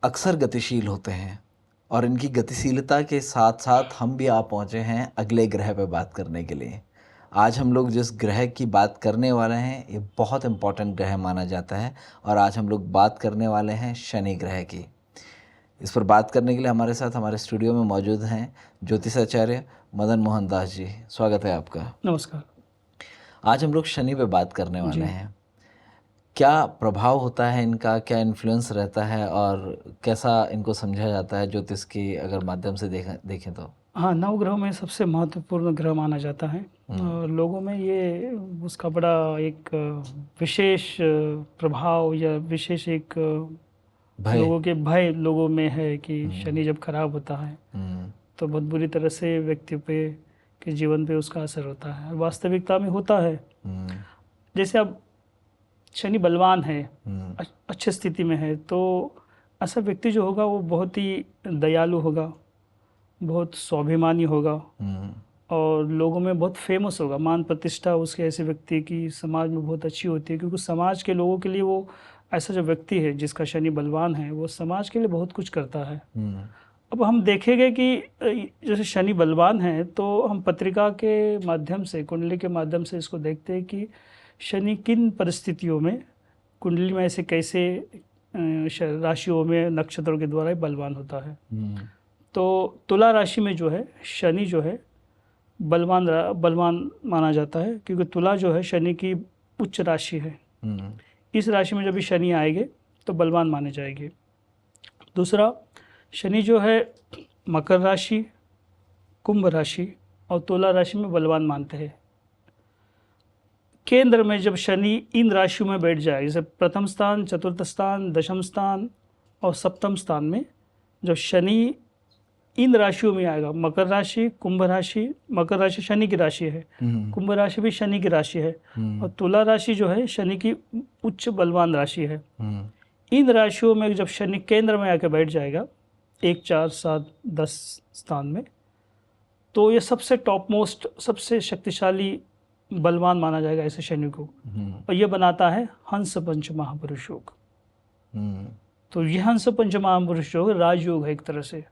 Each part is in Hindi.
अक्सर गतिशील होते हैं और इनकी गतिशीलता के साथ साथ हम भी आ पहुँचे हैं अगले ग्रह पे बात करने के लिए। आज हम लोग जिस ग्रह की बात करने वाले हैं ये बहुत इम्पोर्टेंट ग्रह माना जाता है और आज हम लोग बात करने वाले हैं शनि ग्रह की। इस पर बात करने के लिए हमारे साथ हमारे स्टूडियो में मौजूद हैं ज्योतिषाचार्य मदन मोहन दास जी। स्वागत है आपका। नमस्कार। आज हम लोग शनि पे बात करने वाले जी। हैं। क्या प्रभाव होता है इनका, क्या इन्फ्लुएंस रहता है और कैसा इनको समझा जाता है ज्योतिष के अगर माध्यम से देखें तो? हाँ, नवग्रहों में सबसे महत्वपूर्ण ग्रह माना जाता है और लोगों में ये उसका बड़ा एक विशेष प्रभाव या विशेष एक भय। लोगों के भय लोगों में है कि शनि जब खराब होता है हम्म, तो बहुत बुरी तरह से व्यक्ति पे के जीवन पे उसका असर होता है। वास्तविकता में होता है। हम्म, जैसे अब शनि बलवान है, हम्म, अच्छी स्थिति में है, तो ऐसा व्यक्ति जो होगा वो बहुत ही दयालु होगा, बहुत स्वाभिमानी होगा हम्म, और लोगों में बहुत फेमस होगा। मान प्रतिष्ठा उसके ऐसे व्यक्ति की समाज में बहुत अच्छी होती है, क्योंकि समाज के लोगों के लिए वो ऐसा जो व्यक्ति है जिसका शनि बलवान है वो समाज के लिए बहुत कुछ करता है। हम्म, अब हम देखेंगे कि जैसे शनि बलवान है तो हम पत्रिका के माध्यम से, कुंडली के माध्यम से इसको देखते हैं कि शनि किन परिस्थितियों में कुंडली में ऐसे कैसे राशियों में नक्षत्रों के द्वारा बलवान होता है। हम्म, तो तुला राशि में जो है शनि जो है बलवान माना जाता है, क्योंकि तुला जो है शनि की उच्च राशि है। हम्म, इस राशि में जब भी शनि आएंगे तो बलवान माने जाएंगे। दूसरा, शनि जो है मकर राशि, कुंभ राशि और तुला राशि में बलवान मानते हैं। केंद्र में जब शनि इन राशियों में बैठ जाए, जैसे प्रथम स्थान, चतुर्थ स्थान, दशम स्थान और सप्तम स्थान में जब शनि इन राशियों में आएगा, मकर राशि, कुंभ राशि, मकर राशि शनि की राशि है, कुंभ राशि भी शनि की राशि है और तुला राशि जो है शनि की उच्च बलवान राशि है। इन राशियों में जब शनि केंद्र में आकर बैठ जाएगा 1, 4, 7, 10 स्थान में, तो ये सबसे टॉप मोस्ट, सबसे शक्तिशाली बलवान माना जाएगा ऐसे शनि को। और ये बनाता है हंस पंच महापुरुष योग। तो ये हंस पंच महापुरुष योग राजयोग है एक तरह से।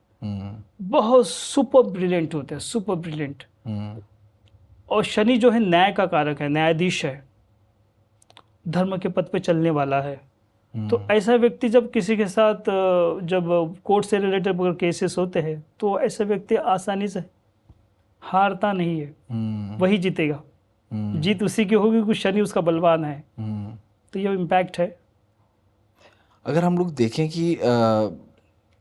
बहुत सुपर ब्रिलियंट होते हैं, सुपर ब्रिलियंट। और शनि जो है न्याय का कारक है, न्यायाधीश है, धर्म के पथ पे चलने वाला है। तो ऐसा व्यक्ति जब किसी के साथ जब कोर्ट से रिलेटेड अगर केसेस होते हैं तो ऐसा व्यक्ति आसानी से हारता नहीं है, वही जीतेगा। जीत उसी की होगी कि शनि उसका बलवान है। तो ये इम्पैक्ट है। अगर हम लोग देखें कि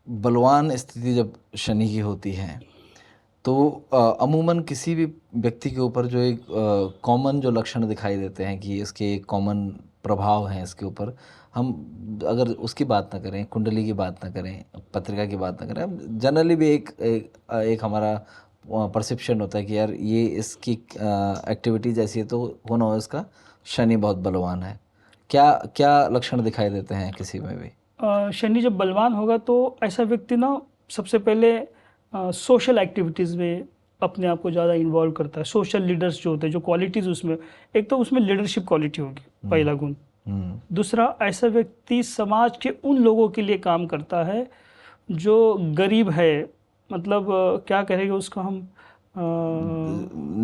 बलवान स्थिति जब शनि की होती है तो अमूमन किसी भी व्यक्ति के ऊपर जो एक कॉमन जो लक्षण दिखाई देते हैं कि इसके कॉमन प्रभाव हैं इसके ऊपर, हम अगर उसकी बात ना करें, कुंडली की बात ना करें, पत्रिका की बात ना करें, हम जनरली भी एक हमारा परसेप्शन होता है कि यार ये इसकी एक्टिविटीज ऐसी है तो होना हो इसका शनि बहुत बलवान है। क्या क्या लक्षण दिखाई देते हैं किसी में भी? शनि जब बलवान होगा तो ऐसा व्यक्ति ना सबसे पहले सोशल एक्टिविटीज़ में अपने आप को ज़्यादा इन्वॉल्व करता है। सोशल लीडर्स जो होते हैं, जो क्वालिटीज़ उसमें, एक तो उसमें लीडरशिप क्वालिटी होगी, पहला गुण। दूसरा, ऐसा व्यक्ति समाज के उन लोगों के लिए काम करता है जो गरीब है, मतलब क्या कहेंगे उसको हम,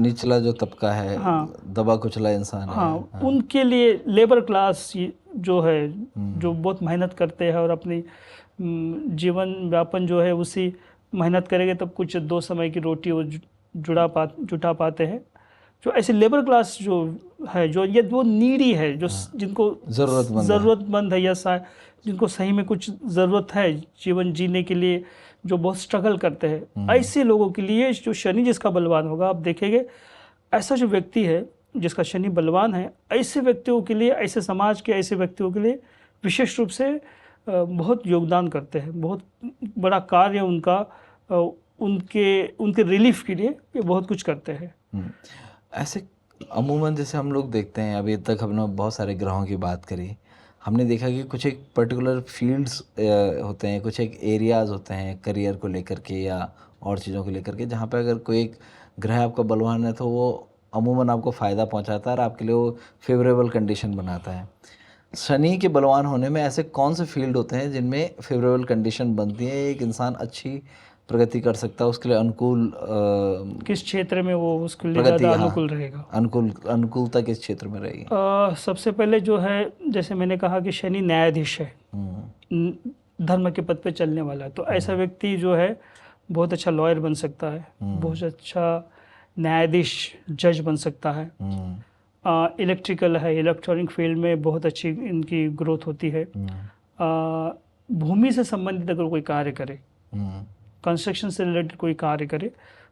निचला जो तबका है, हाँ, दबा कुचला इंसान है। हाँ, उनके लिए लेबर क्लास जो है, जो बहुत मेहनत करते हैं और अपनी जीवन व्यापन जो है उसी मेहनत करेंगे तब कुछ 2 समय की रोटी वो जुटा पाते हैं। जो ऐसे लेबर क्लास जो है, जो ये वो नीडी है, जो जिनको ज़रूरतमंद है या जिनको सही में कुछ ज़रूरत है जीवन जीने के लिए, जो बहुत स्ट्रगल करते हैं, ऐसे लोगों के लिए जो शनि जिसका बलवान होगा, आप देखेंगे ऐसा जो व्यक्ति है जिसका शनि बलवान है, ऐसे व्यक्तियों के लिए, ऐसे समाज के ऐसे व्यक्तियों के लिए विशेष रूप से बहुत योगदान करते हैं। बहुत बड़ा कार्य उनका, उनके रिलीफ के लिए ये बहुत कुछ करते हैं। ऐसे अमूमन जैसे हम लोग देखते हैं, अभी तक हमने बहुत सारे ग्रहों की बात करी, हमने देखा कि कुछ एक पर्टिकुलर फील्ड्स होते हैं, कुछ एक एरियाज़ होते हैं करियर को लेकर के या और चीज़ों को लेकर के, जहाँ पे अगर कोई एक ग्रह आपका बलवान है तो वो अमूमन आपको फ़ायदा पहुँचाता है और आपके लिए वो फेवरेबल कंडीशन बनाता है। शनि के बलवान होने में ऐसे कौन से फील्ड होते हैं जिनमें फेवरेबल कंडीशन बनती है, एक इंसान अच्छी प्रगति कर सकता है, उसके लिए अनुकूल किस क्षेत्र में वो उसके लिए प्रगति, ज़्यादा हाँ, अनुकूल रहेगा? अनुकूलता किस क्षेत्र में रहेगी? सबसे पहले जो है, जैसे मैंने कहा कि शनि न्यायाधीश है, धर्म के पथ पे चलने वाला है, तो ऐसा व्यक्ति जो है बहुत अच्छा लॉयर बन सकता है, बहुत अच्छा न्यायाधीश जज बन सकता है। इलेक्ट्रिकल है, इलेक्ट्रॉनिक फील्ड में बहुत अच्छी इनकी ग्रोथ होती है। भूमि से संबंधित अगर कोई कार्य करे, कंस्ट्रक्शन से रिलेटेड कोई कार्य करे,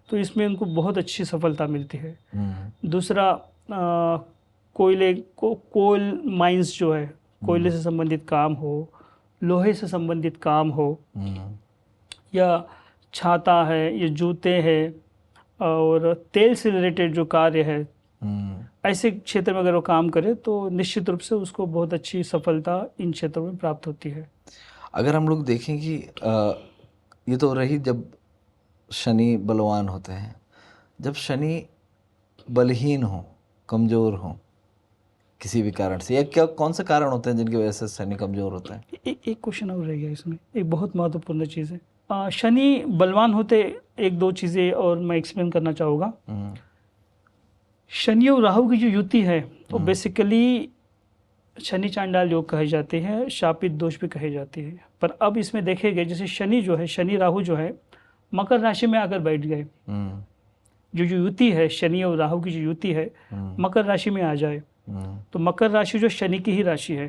तो इसमें उनको बहुत अच्छी सफलता मिलती है। दूसरा, कोल माइंस जो है, कोयले से संबंधित काम हो, लोहे से संबंधित काम हो, या छाता है, या जूते हैं, और तेल से रिलेटेड जो कार्य है, ऐसे क्षेत्र में अगर वो काम करे तो निश्चित रूप से उसको बहुत अच्छी सफलता इन क्षेत्रों में प्राप्त होती है। अगर हम लोग देखें कि ये तो रही जब शनि बलवान होते हैं, जब शनि बलहीन हो, कमज़ोर हो किसी भी कारण से, या क्या कौन से कारण होते हैं जिनकी वजह से शनि कमज़ोर होता है? एक क्वेश्चन और रह गया इसमें, एक बहुत महत्वपूर्ण चीज़ है। शनि बलवान होते एक दो चीज़ें और मैं एक्सप्लेन करना चाहूँगा। शनि और राहु की जो युति है वो बेसिकली शनि चांडाल योग कहे जाते हैं, शापित दोष भी कहे जाते हैं। पर अब इसमें देखे गए, जैसे शनि जो है, शनि राहु जो है मकर राशि में आकर बैठ गए, जो युति है शनि और राहु की जो युति है मकर राशि में आ जाए, तो मकर राशि जो शनि की ही राशि है।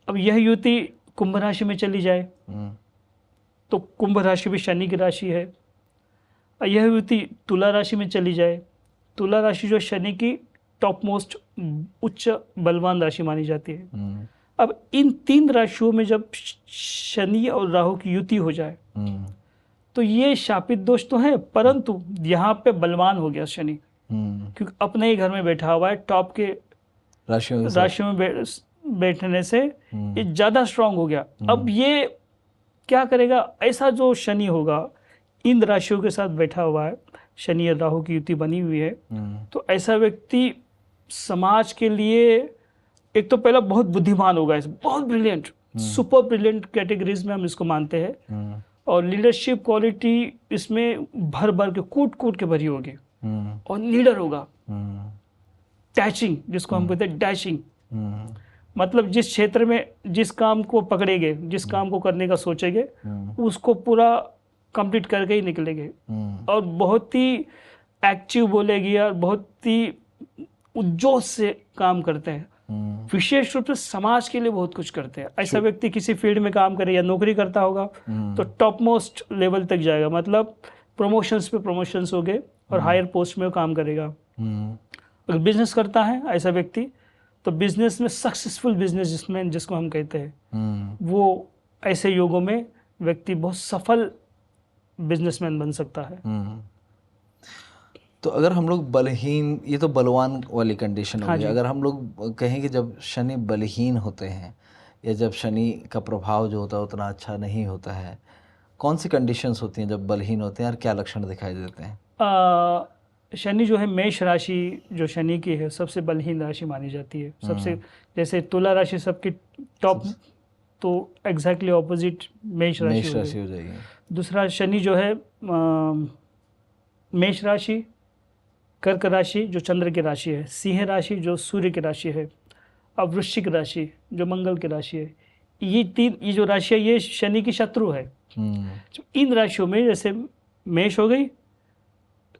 अब यह युति कुंभ राशि में चली जाए तो कुंभ राशि भी शनि की राशि है। यह युति तुला राशि में चली जाए, तुला राशि जो शनि की टॉप मोस्ट उच्च बलवान राशि मानी जाती है। अब इन तीन राशियों में जब शनि और राहु की युति हो जाए तो ये शापित दोष तो है, परंतु यहाँ पे बलवान हो गया शनि, क्योंकि अपने ही घर में बैठा हुआ है, टॉप के राशियों में बैठने से ये ज़्यादा स्ट्रांग हो गया। अब ये क्या करेगा, ऐसा जो शनि होगा इन राशियों के साथ बैठा हुआ है, शनि और राहु की युति बनी हुई है, तो ऐसा व्यक्ति समाज के लिए एक तो पहला बहुत बुद्धिमान होगा, बहुत ब्रिलियंट, सुपर ब्रिलियंट कैटेगरीज में हम इसको मानते हैं, और लीडरशिप क्वालिटी इसमें भर भर के कूट कूट के भरी होगी, और लीडर होगा, डैशिंग जिसको हम कहते हैं डैशिंग, मतलब जिस क्षेत्र में जिस काम को पकड़ेंगे, जिस काम को करने का सोचेंगे उसको पूरा कंप्लीट करके ही निकलेंगे, और बहुत ही एक्टिव बोलेगी और बहुत ही उज्जोश से काम करते हैं, विशेष रूप से समाज के लिए बहुत कुछ करते हैं। ऐसा व्यक्ति किसी फील्ड में काम करे या नौकरी करता होगा तो टॉप मोस्ट लेवल तक जाएगा, मतलब प्रमोशंस पे प्रमोशंस हो गए और हायर पोस्ट में काम करेगा। अगर बिजनेस करता है ऐसा व्यक्ति तो बिजनेस में सक्सेसफुल बिजनेसमैन जिसको हम कहते हैं, वो ऐसे योगों में व्यक्ति बहुत सफल बिजनेसमैन बन सकता है। तो अगर हम लोग बलहीन, ये तो बलवान वाली कंडीशन होगी, अगर हम लोग कहें कि जब शनि बलहीन होते हैं या जब शनि का प्रभाव जो होता है उतना अच्छा नहीं होता है, कौन सी कंडीशंस होती हैं जब बलहीन होते हैं और क्या लक्षण दिखाई देते हैं? शनि जो है मेष राशि जो शनि की है सबसे बलहीन राशि मानी जाती है। सबसे जैसे तुला राशि सबकी टॉप, तो एग्जैक्टली ऑपोजिट मेष राशि हो जाएगी। दूसरा शनि जो है मेष राशि, कर्क राशि जो चंद्र की राशि है, सिंह राशि जो सूर्य की राशि है, और वृश्चिक राशि जो मंगल की राशि है। ये जो राशि है ये शनि की शत्रु है। इन राशियों में जैसे मेष हो गई,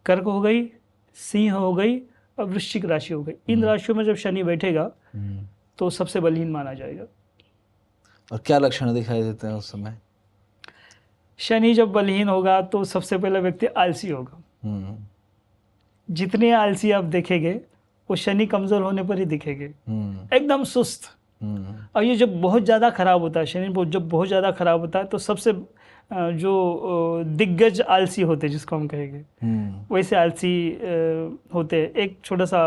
कर्क हो गई, सिंह हो गई और वृश्चिक राशि हो गई, इन राशियों में जब शनि बैठेगा तो सबसे बलहीन माना जाएगा। और क्या लक्षण दिखाई देते हैं उस समय? शनि जब बलहीन होगा तो सबसे पहला व्यक्ति आलसी होगा। जितने आलसी आप देखेंगे वो शनि कमजोर होने पर ही दिखेंगे, एकदम सुस्त। और ये जब बहुत ज़्यादा खराब होता है, शनि जब बहुत ज़्यादा खराब होता है तो सबसे जो दिग्गज आलसी होते हैं जिसको हम कहेंगे, वैसे आलसी होते हैं। एक छोटा सा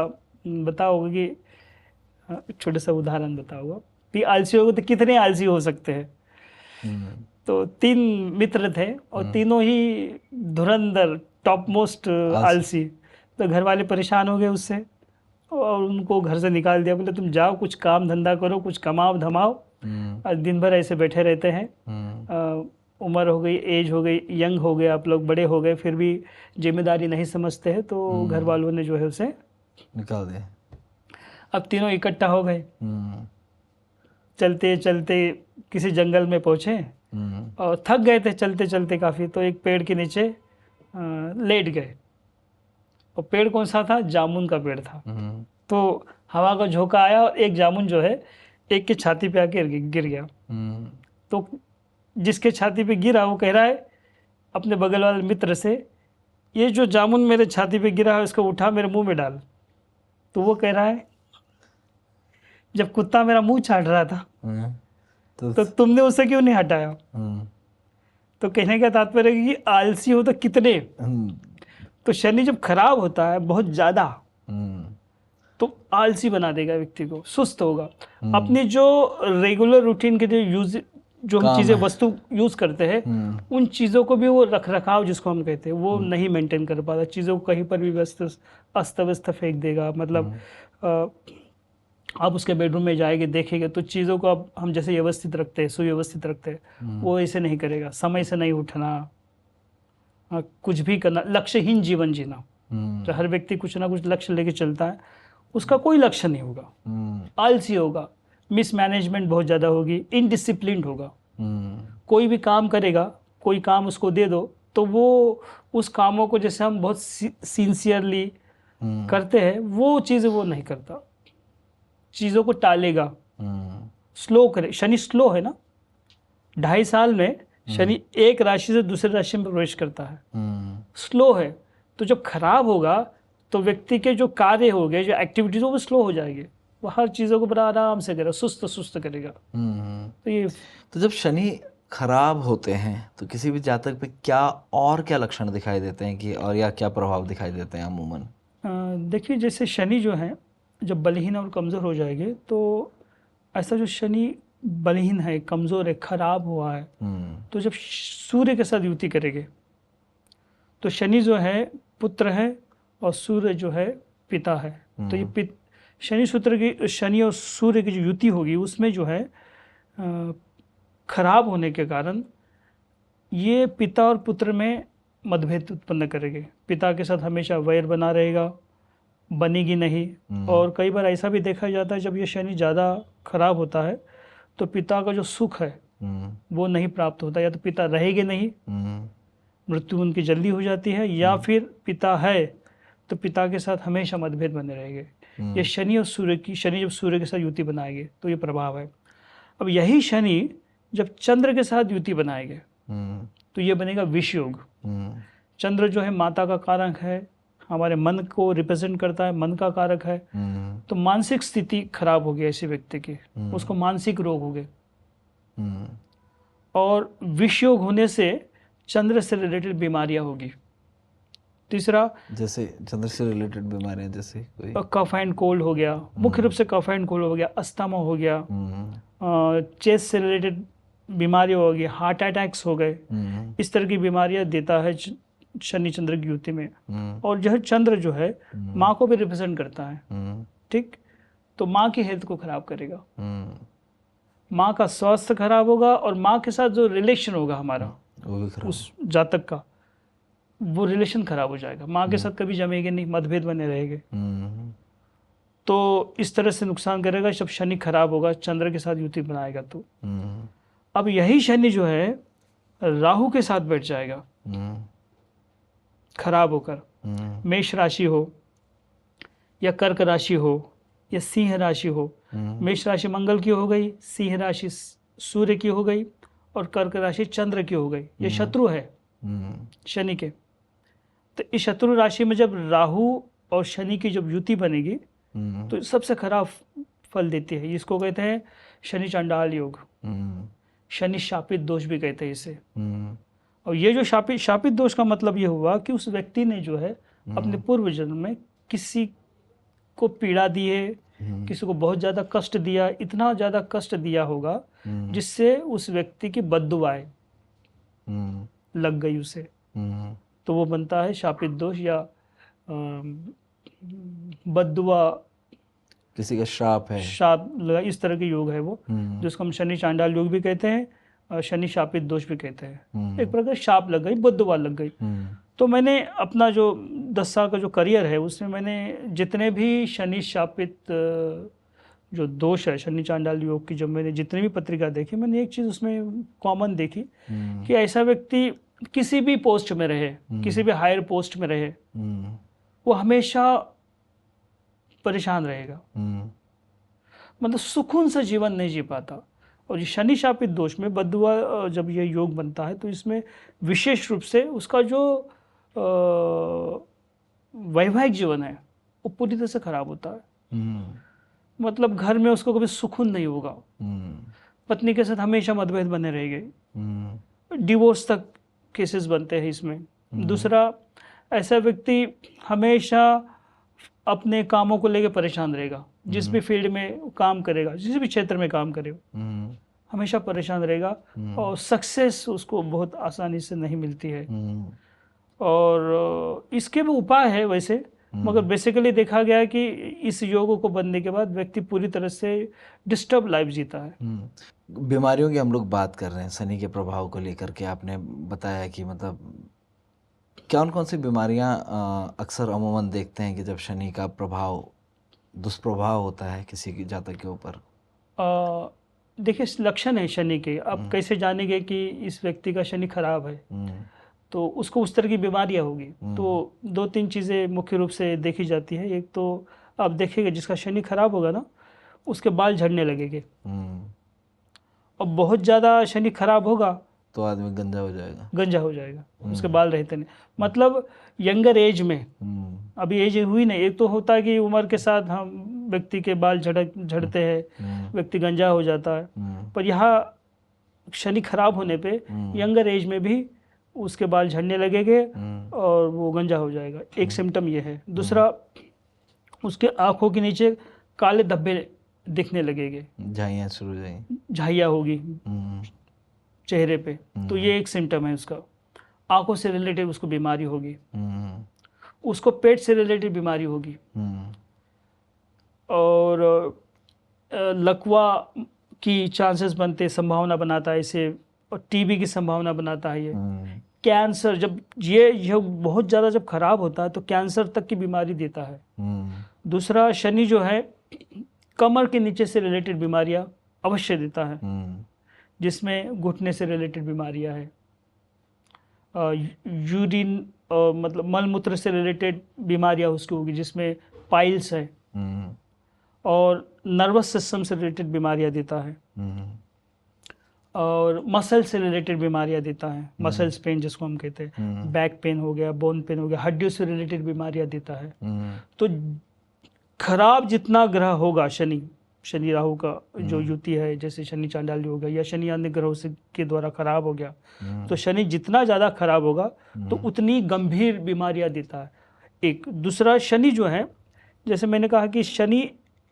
बताओगे कि छोटा सा उदाहरण बताओगा कि आलसी होगा तो कितने आलसी हो सकते हैं। तो 3 मित्र थे और तीनों ही धुरंधर टॉप मोस्ट आलसी, तो घर वाले परेशान हो गए उससे और उनको घर से निकाल दिया, बोले तुम जाओ कुछ काम धंधा करो, कुछ कमाओ धमाओ, आज दिन भर ऐसे बैठे रहते हैं। उम्र हो गई, एज हो गई, यंग हो गए आप लोग, बड़े हो गए, फिर भी जिम्मेदारी नहीं समझते हैं, तो घर वालों ने जो है उसे निकाल दिया। अब तीनों इकट्ठा हो गए, चलते चलते किसी जंगल में पहुँचे और थक गए थे चलते चलते काफ़ी, तो एक पेड़ के नीचे लेट गए। और पेड़ कौन सा था? जामुन का पेड़ था। तो हवा का झोंका आया और एक जामुन जो है एक के छाती पे आके गिर गया। तो जिसके छाती पे गिरा वो कह रहा है अपने बगल वाले मित्र से, ये जो जामुन मेरे छाती पे गिरा है इसको उठा मेरे मुंह में डाल। तो वो कह रहा है जब कुत्ता मेरा मुंह छाट रहा था तो तुमने उसे क्यों नहीं हटाया? तो कहने का तात्पर्य है कि आलसी हो तो कितने। तो शनि जब खराब होता है बहुत ज़्यादा तो आलसी बना देगा व्यक्ति को, सुस्त होगा। अपनी जो रेगुलर रूटीन के जो हम चीज़ें वस्तु यूज़ करते हैं उन चीज़ों को भी वो रख रखाव जिसको हम कहते हैं वो नहीं मेंटेन कर पाता। चीज़ों को कहीं पर भी अस्त व्यस्त फेंक देगा। मतलब आप उसके बेडरूम में जाएंगे देखेंगे तो चीज़ों को अब हम जैसे व्यवस्थित रखते हैं, सुव्यवस्थित रखते हैं, वो ऐसे नहीं करेगा। समय से नहीं उठना, कुछ भी करना, लक्ष्यहीन जीवन जीना। तो हर व्यक्ति कुछ ना कुछ लक्ष्य लेके चलता है, उसका कोई लक्ष्य नहीं होगा, आलसी होगा, मिसमैनेजमेंट बहुत ज़्यादा होगी, इनडिसिप्लिन्ड होगा। कोई भी काम करेगा, कोई काम उसको दे दो तो वो उस कामों को जैसे हम बहुत सिंसियरली करते हैं वो चीज़ वो नहीं करता, चीज़ों को टालेगा, स्लो करे। शनि स्लो है ना, 2.5 साल में शनि एक राशि से दूसरे राशि में प्रवेश करता है, स्लो है। तो जब खराब होगा तो व्यक्ति के जो कार्य हो गए, जो एक्टिविटीज वो स्लो हो जाएगी, वो हर चीज़ों को बड़ा आराम से करेगा, सुस्त करेगा। तो ये तो जब शनि खराब होते हैं तो किसी भी जातक पे क्या लक्षण दिखाई देते हैं कि और या क्या प्रभाव दिखाई देते हैं अमूमन? देखिए जैसे शनि जो है जब बलहीन और कमज़ोर हो जाएंगे तो ऐसा जो शनि बलहीन है, कमज़ोर है, खराब हुआ है, तो जब सूर्य के साथ युति करेंगे तो शनि जो है पुत्र है और सूर्य जो है पिता है। तो ये शनि और सूर्य की जो युति होगी उसमें जो है खराब होने के कारण ये पिता और पुत्र में मतभेद उत्पन्न करेंगे। पिता के साथ हमेशा वैर बना रहेगा, बनेगी नहीं। और कई बार ऐसा भी देखा जाता है जब ये शनि ज़्यादा खराब होता है तो पिता का जो सुख है वो नहीं प्राप्त होता, या तो पिता रहेंगे नहीं, मृत्यु उनकी जल्दी हो जाती है, या फिर पिता है तो पिता के साथ हमेशा मतभेद बने रहेंगे। ये शनि और शनि जब सूर्य के साथ युति बनाएंगे तो ये प्रभाव है। अब यही शनि जब चंद्र के साथ युति बनाएंगे तो ये बनेगा विष योग। चंद्र जो है माता का कारक है, हमारे मन को रिप्रेजेंट करता है, मन का कारक है। तो मानसिक स्थिति खराब हो गई ऐसे व्यक्ति की, उसको मानसिक रोग हो गए। और विष योग होने से चंद्र से रिलेटेड बीमारियां होगी। तीसरा जैसे चंद्र से रिलेटेड बीमारियां जैसे कोई कफ एंड कोल्ड हो गया, मुख्य रूप से कफ एंड कोल्ड हो गया, अस्थमा हो गया, चेस्ट से रिलेटेड बीमारियां हो गई, हार्ट अटैक्स हो गए। इस तरह की बीमारियां देता है शनि चंद्र की युति में। और जो चंद्र जो है माँ को भी रिप्रेजेंट करता है, ठीक, तो माँ की हेल्थ को खराब करेगा, माँ का स्वास्थ्य खराब होगा और माँ के साथ जो रिलेशन होगा हमारा उस जातक का वो रिलेशन खराब हो जाएगा, माँ के साथ कभी जमेंगे नहीं, मतभेद बने रहेंगे। तो इस तरह से नुकसान करेगा जब शनि खराब होगा, चंद्र के साथ युति बनाएगा तो। अब यही शनि जो है राहु के साथ बैठ जाएगा खराब होकर, मेष राशि हो या कर्क राशि हो या सिंह राशि हो। मेष राशि मंगल की हो गई, सिंह राशि सूर्य की हो गई और कर्क राशि चंद्र की हो गई। ये शत्रु है शनि के। तो इस शत्रु राशि में जब राहु और शनि की जब युति बनेगी तो सबसे खराब फल देती है। इसको कहते हैं शनि चंडाल योग, शनि शापित दोष भी कहते हैं इसे। और ये जो शापित दोष का मतलब ये हुआ कि उस व्यक्ति ने जो है अपने पूर्व जन्म में किसी को पीड़ा दी है, किसी को बहुत ज़्यादा कष्ट दिया, इतना ज़्यादा कष्ट दिया होगा जिससे उस व्यक्ति की बद्दुआएं लग गई उसे, तो वो बनता है शापित दोष या बद्दुआ किसी का श्राप है। शाप लगा, इस तरह के योग है वो, जिसको हम शनि चांडाल योग भी कहते हैं, शनि शापित दोष भी कहते हैं। एक प्रकार शाप लग गई, बद्दुआ लग गई। तो मैंने अपना जो 10 साल का जो करियर है उसमें मैंने जितने भी शनि शापित जो दोष है शनि चांडाल योग की, जब मैंने जितनी भी पत्रिका देखी, मैंने एक चीज़ उसमें कॉमन देखी कि ऐसा व्यक्ति किसी भी पोस्ट में रहे, किसी भी हायर पोस्ट में रहे, वो हमेशा परेशान रहेगा, मतलब सुकून से जीवन नहीं जी पाता। और ये शनि शापित दोष में बद्दुआ जब ये योग बनता है तो इसमें विशेष रूप से उसका जो वैवाहिक जीवन है वो पूरी तरह से खराब होता है। मतलब घर में उसको कभी सुकून नहीं होगा, पत्नी के साथ हमेशा मतभेद बने रहेंगे, डिवोर्स तक केसेस बनते हैं इसमें। दूसरा, ऐसा व्यक्ति हमेशा अपने कामों को लेकर परेशान रहेगा, जिस भी फील्ड में काम करेगा, जिस भी क्षेत्र में काम करेगा, हमेशा परेशान रहेगा और सक्सेस उसको बहुत आसानी से नहीं मिलती है। और इसके भी उपाय है वैसे, मगर बेसिकली देखा गया है कि इस योग को बनने के बाद व्यक्ति पूरी तरह से डिस्टर्ब लाइफ जीता है। बीमारियों की हम लोग बात कर रहे हैं, शनि के प्रभाव को लेकर के आपने बताया कि मतलब कौन कौन सी बीमारियां अक्सर अमूमन देखते हैं कि जब शनि का प्रभाव, दुष्प्रभाव होता है किसी की जातक के ऊपर? देखिए, लक्षण है शनि के, आप कैसे जानेंगे कि इस व्यक्ति का शनि खराब है? तो उसको उस तरह की बीमारियां होगी। तो 2-3 चीज़ें मुख्य रूप से देखी जाती है। एक तो आप देखेंगे जिसका शनि खराब होगा ना, उसके बाल झड़ने लगेंगे, और बहुत ज़्यादा शनि खराब होगा तो आदमी गंजा हो जाएगा, उसके बाल रहते नहीं। मतलब यंगर एज में, अभी एज हुई नहीं, एक तो होता है कि उम्र के साथ हम व्यक्ति के बाल झड़ते हैं, व्यक्ति गंजा हो जाता है, पर यहाँ शनि खराब होने पे यंगर एज में भी उसके बाल झड़ने लगेंगे और वो गंजा हो जाएगा। एक सिम्टम ये है। दूसरा, उसके आँखों के नीचे काले धब्बे दिखने लगेंगे, झाइयाँ शुरू हो जाएंगी, झाइयाँ होगी चेहरे पे, तो ये एक सिम्टम है उसका। आंखों से रिलेटेड उसको बीमारी होगी, उसको पेट से रिलेटेड बीमारी होगी, और लकवा की चांसेस बनते, संभावना बनाता है इसे, और टीबी की संभावना बनाता है ये। कैंसर, जब ये बहुत ज़्यादा जब खराब होता है तो कैंसर तक की बीमारी देता है। दूसरा, शनि जो है कमर के नीचे से रिलेटेड बीमारियां अवश्य देता है, जिसमें घुटने से रिलेटेड बीमारियां हैं, यूरिन मतलब मलमूत्र से रिलेटेड बीमारियां उसकी होगी, जिसमें पाइल्स है, और नर्वस सिस्टम से रिलेटेड बीमारियां देता है, और मसल से रिलेटेड बीमारियां देता है, मसल्स पेन जिसको हम कहते हैं, बैक पेन हो गया, बोन पेन हो गया, हड्डियों से रिलेटेड बीमारियां देता है। तो खराब जितना ग्रह होगा शनि राहु का जो युति है, जैसे शनि चांडाल होगा या शनि अन्य ग्रहों से के द्वारा खराब हो गया, तो शनि जितना ज़्यादा खराब होगा तो उतनी गंभीर बीमारियां देता है। एक दूसरा, शनि जो है, जैसे मैंने कहा कि शनि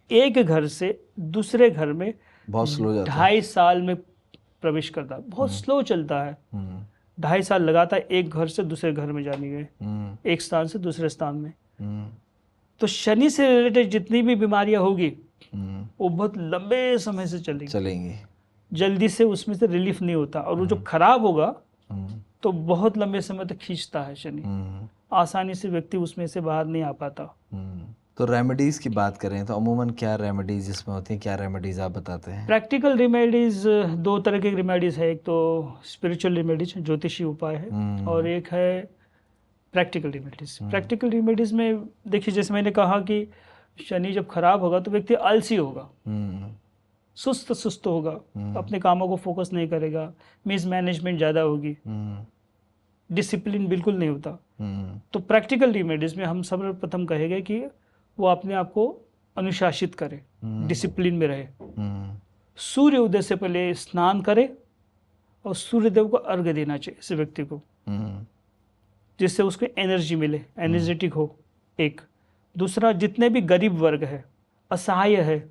एक घर से दूसरे घर में बहुत स्लो जाता है, 2.5 साल में प्रवेश करता है, बहुत स्लो चलता है। 2.5 साल लगाता है एक घर से दूसरे घर में जाने में, एक स्थान से दूसरे स्थान में। तो शनि से रिलेटेड जितनी भी बीमारियां होगी वो बहुत लंबे समय से चलेंगी, जल्दी से उसमें से रिलीफ नहीं होता, और वो जो खराब होगा तो बहुत लंबे समय तक खींचता है शनि, आसानी से व्यक्ति उसमें से बाहर नहीं आ पाता। तो रेमेडीज की बात करें तो अमूमन क्या रेमेडीज इसमें होती हैं, क्या रेमेडीज आप बताते हैं? प्रैक्टिकल रेमेडीज 2 तरह की रेमेडीज है, एक तो स्पिरिचुअल रेमेडीज, ज्योतिषी उपाय है, और एक है प्रैक्टिकल रेमेडीज। प्रैक्टिकल रेमेडीज में देखिए, जैसे मैंने कहा कि शनि जब खराब होगा तो व्यक्ति आलसी होगा, सुस्त होगा, अपने कामों को फोकस नहीं करेगा, मिसमैनेजमेंट ज़्यादा होगी, डिसिप्लिन बिल्कुल नहीं होता। तो प्रैक्टिकल रेमेडीज में हम सर्वप्रथम कहेंगे कि वो अपने आप को अनुशासित करे, डिसिप्लिन में रहे, सूर्य उदय से पहले स्नान करे और सूर्यदेव को अर्घ्य देना चाहिए इस व्यक्ति को, जिससे उसको एनर्जी मिले, एनर्जेटिक हो। एक दूसरा, जितने भी गरीब वर्ग है, असहाय है,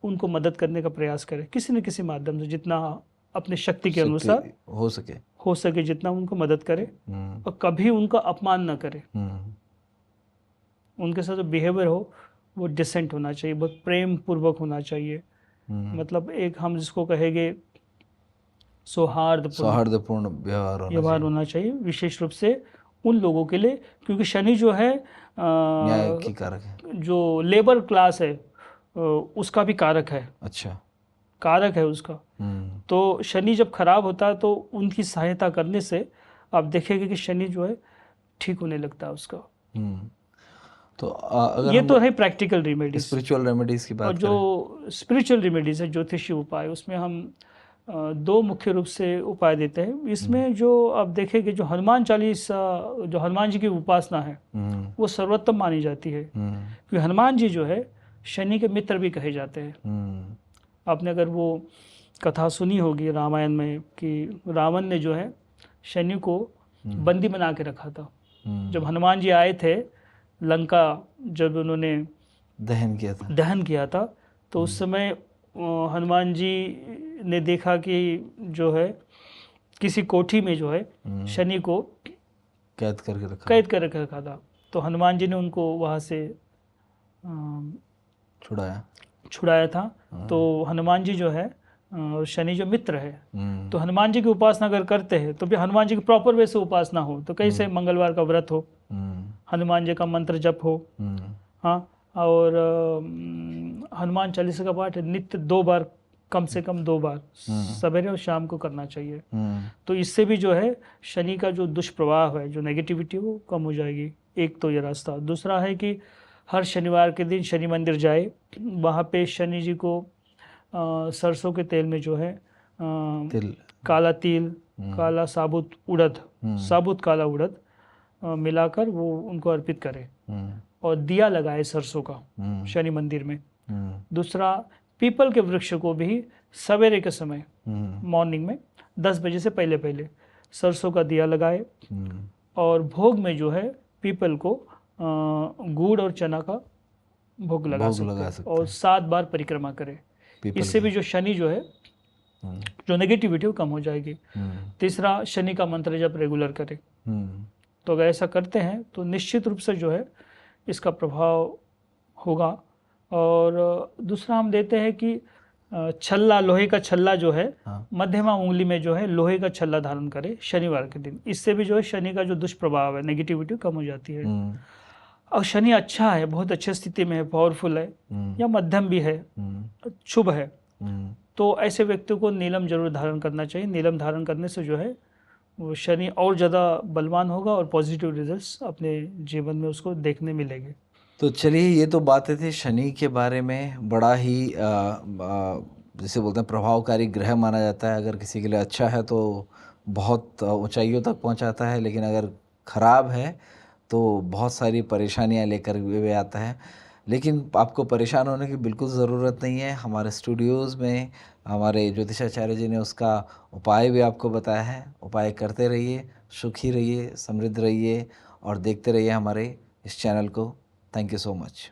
उनको मदद करने का प्रयास करे किसी न किसी माध्यम से, जितना अपने शक्ति के अनुसार हो सके जितना उनको मदद करे, और कभी उनका अपमान न करे, उनके साथ जो बिहेवियर हो वो डिसेंट होना चाहिए, बहुत प्रेम पूर्वक होना चाहिए। मतलब एक हम जिसको कहेंगे सौहार्दपूर्ण सौहार्दपूर्ण व्यवहार होना व्यवहार चाहिए, होना चाहिए, विशेष रूप से उन लोगों के लिए, क्योंकि शनि जो है न्याय की कारक है। जो लेबर क्लास है उसका भी कारक है, अच्छा। कारक है उसका। तो शनि जब खराब होता है तो उनकी सहायता करने से आप देखेंगे कि शनि जो है ठीक होने लगता है उसका। तो अगर ये हम तो है प्रैक्टिकल रेमेडीज। स्पिरिचुअल रेमेडीज की और बात जो स्पिरिचुअल रेमेडीज है, ज्योतिषीय उपाय, उसमें हम दो मुख्य रूप से उपाय देते हैं। इसमें जो आप देखेंगे जो हनुमान चालीसा, जो हनुमान जी की उपासना है वो सर्वोत्तम मानी जाती है, क्योंकि हनुमान जी जो है शनि के मित्र भी कहे जाते हैं। आपने अगर वो कथा सुनी होगी रामायण में कि रावण ने जो है शनि को बंदी बना के रखा था। जब हनुमान जी आए थे लंका, जब उन्होंने दहन किया था तो उस समय हनुमान जी ने देखा कि जो है किसी कोठी में जो है शनि को कैद करके रखा था। तो हनुमान जी ने उनको वहाँ से छुड़ाया था। तो हनुमान जी जो है शनि जो मित्र है, तो हनुमान जी की उपासना अगर करते हैं तो भी हनुमान जी की प्रॉपर वे से उपासना हो, तो कैसे मंगलवार का व्रत हो, हनुमान जी का मंत्र जप हो, हाँ, और हनुमान चालीसा का पाठ नित्य 2 बार, कम से कम 2 बार सवेरे और शाम को करना चाहिए। तो इससे भी जो है शनि का जो दुष्प्रभाव है, जो नेगेटिविटी वो कम हो जाएगी। एक तो ये रास्ता। दूसरा है कि हर शनिवार के दिन शनि मंदिर जाए, वहाँ पे शनि जी को सरसों के तेल में जो है काला तिल, काला साबुत उड़द, साबुत काला उड़द मिलाकर वो उनको अर्पित करे और दिया लगाए सरसों का शनि मंदिर में। दूसरा, पीपल के वृक्ष को भी सवेरे के समय मॉर्निंग में 10 बजे से पहले पहले सरसों का दिया लगाए और भोग में जो है पीपल को गुड़ और चना का भोग लगा सकते और 7 बार परिक्रमा करे। इससे भी जो शनि जो है जो नेगेटिविटी वो कम हो जाएगी। तीसरा, शनि का मंत्र जब रेगुलर करे, तो अगर ऐसा करते हैं तो निश्चित रूप से जो है इसका प्रभाव होगा। और दूसरा हम देते हैं कि छल्ला, लोहे का छल्ला जो है मध्यमा उंगली में जो है लोहे का छल्ला धारण करे शनिवार के दिन। इससे भी जो है शनि का जो दुष्प्रभाव है, नेगेटिविटी कम हो जाती है। और शनि अच्छा है, बहुत अच्छी स्थिति में है, पावरफुल है या मध्यम भी है, शुभ है, तो ऐसे व्यक्ति को नीलम जरूर धारण करना चाहिए। नीलम धारण करने से जो है वो शनि और ज़्यादा बलवान होगा और पॉजिटिव रिजल्ट्स अपने जीवन में उसको देखने मिलेंगे। तो चलिए, ये तो बातें थी शनि के बारे में। बड़ा ही जैसे बोलते हैं प्रभावकारी ग्रह माना जाता है। अगर किसी के लिए अच्छा है तो बहुत ऊंचाइयों तक पहुंचाता है, लेकिन अगर ख़राब है तो बहुत सारी परेशानियां लेकर वे आता है। लेकिन आपको परेशान होने की बिल्कुल ज़रूरत नहीं है। हमारे स्टूडियोज़ में हमारे ज्योतिषाचार्य जी ने उसका उपाय भी आपको बताया है। उपाय करते रहिए, सुखी रहिए, समृद्ध रहिए और देखते रहिए हमारे इस चैनल को। Thank you so much.